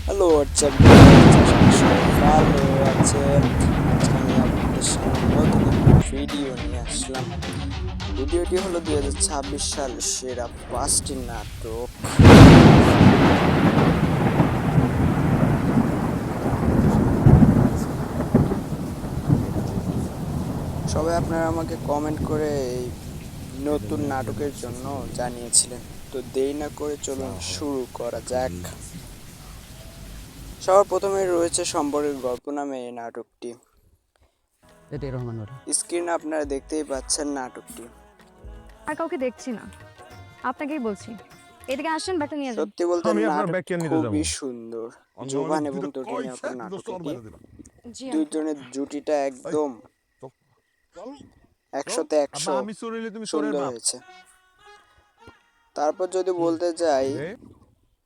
Hello WhatsApp ভালো আছেন। আজকে আমি আপনাদের সামনে নতুন ভিডিও নিয়ে আসলাম। ভিডিওটি হলো 2026 সালের সেরা 5টি নাটক। সবাই আপনারা আমাকে কমেন্ট করে এই নতুন নাটকের জন্য জানিয়েছিলেন, তো দেরি না করে চলুন শুরু করা যাক। সবার প্রথমে রয়েছে সম্পর্কের গল্প নামে এই নাটকটি। স্ক্রিনে আপনারা দেখতেই পাচ্ছেন নাটকটি। আর কাউকে দেখছি না, আপনাকেই বলছি এদিকে আসেন, ব্যাগটা নিয়ে যান। সত্যি বলতে নাটকটি খুবই সুন্দর। জোবান এবং তটিনী আপুর নাটকটি, দুইজনের জুটিটা একদম 100-তে 100 সুন্দর হয়েছে। তারপর যদি বলতে যাই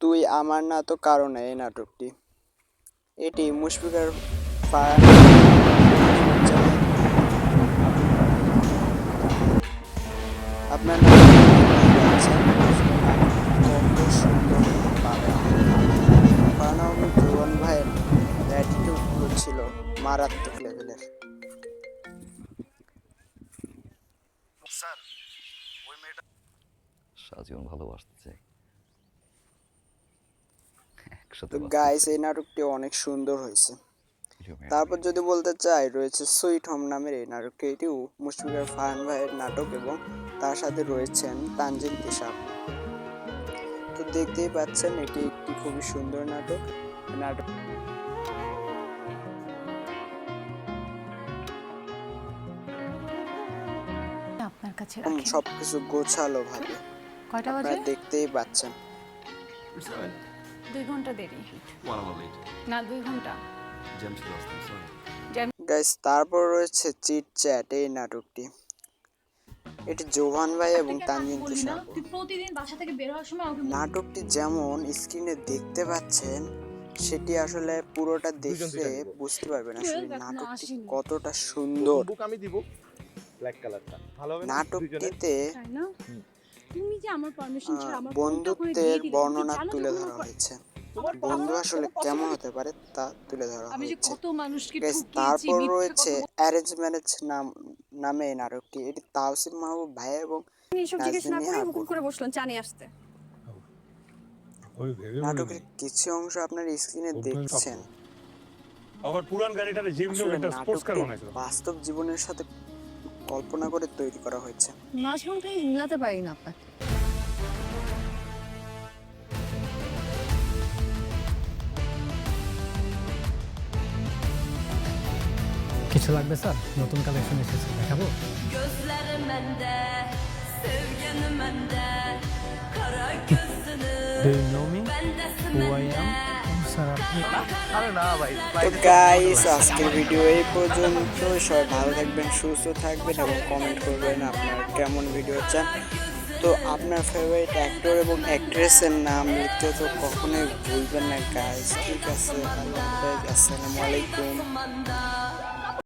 তুই আমার না তো কারণে এই নাটকটি, এটি মুশফিকার ফারহান আপনার কত সুন্দর ফারহান জোবান ভাইয়ের অ্যাটিটিউডগুলো ছিল মারাত্মক লেভেলের। সারাজীবন ভালোবাসতে চাই। তো গাইস, এই নাটকটি অনেক সুন্দর হয়েছে। তারপর যদি বলতে চাই রয়েছে সুইট হোম নামের এই নাটকটি, এটিও মুশফিকার ফারহান ভাইয়ের নাটক এবং তার সাথে রয়েছেন তানজিন তিশা। তো দেখতেই পাচ্ছেন এটি একটি খুবই সুন্দর নাটক। আপনার কাছে সবকিছু গোছালো ভাবে কয়টা বাজে? আপনারা দেখতেই পাচ্ছেন। 2 ঘন্টা দেরি না, 2 ঘন্টা। গাইস, তারপর রয়েছে চিট চ্যাট এই নাটকটি, এটি জোভান ভাই এবং তানজিন তিশা। প্রতিদিন বাসা থেকে বের হওয়ার সময় নাটকটি যেমন স্ক্রিনে দেখতে পাচ্ছেন সেটি আসলে পুরোটা দেখলে বুঝতে পারবেন আসলে নাটকটি কতটা সুন্দর। আমি দিব ব্ল্যাক কালারটা ভালো হবে। নাটকটিতে তুমি যে আমার পারমিশন ছাড়া আমার বন্ধুত্বের বর্ণনা তুলে ধরা হয়েছে। বন্ধু আসলে কেমন হতে পারে তা তুলে ধরা আমি যে হয়েছে। কত মানুষকে তারপর রয়েছে অ্যারেঞ্জ ম্যারেজ নামে এই নাটকটি, এটি তাওসিফ মাহবুব ভাই এবং এইসব জিজ্ঞেস না করে হুকুম করে বসলেন চা নিয়ে আসতে। নাটকের কিছু অংশ আপনার স্ক্রিনে দেখছেন। আবার পুরান গাড়িটারে জিম নিয়ে একটা স্পোর্টস কার বানাইছে। বাস্তব জীবনের সাথে কল্পনা করে তৈরি করা হয়েছে। মাঝখানে মিলাতে পারি না আপনাকে। কিছু লাগবে স্যার? নতুন কালেকশন এসেছে, দেখাবো? Do you know me? Who I am? Sir আপনি? তো গাইস, আজকের ভিডিও এই পর্যন্ত। সবাই ভালো থাকবেন, সুস্থ থাকবেন এবং কমেন্ট করবেন আপনারা কেমন ভিডিও চান। তো আপনার ফেভারিট অ্যাক্টর এবং অ্যাক্ট্রেসের নাম লিখতে তো কখনোই ভুলবেন না গাইস, ঠিক আছে? আল্লাহ হাফেজ, আসসালামু আলাইকুম।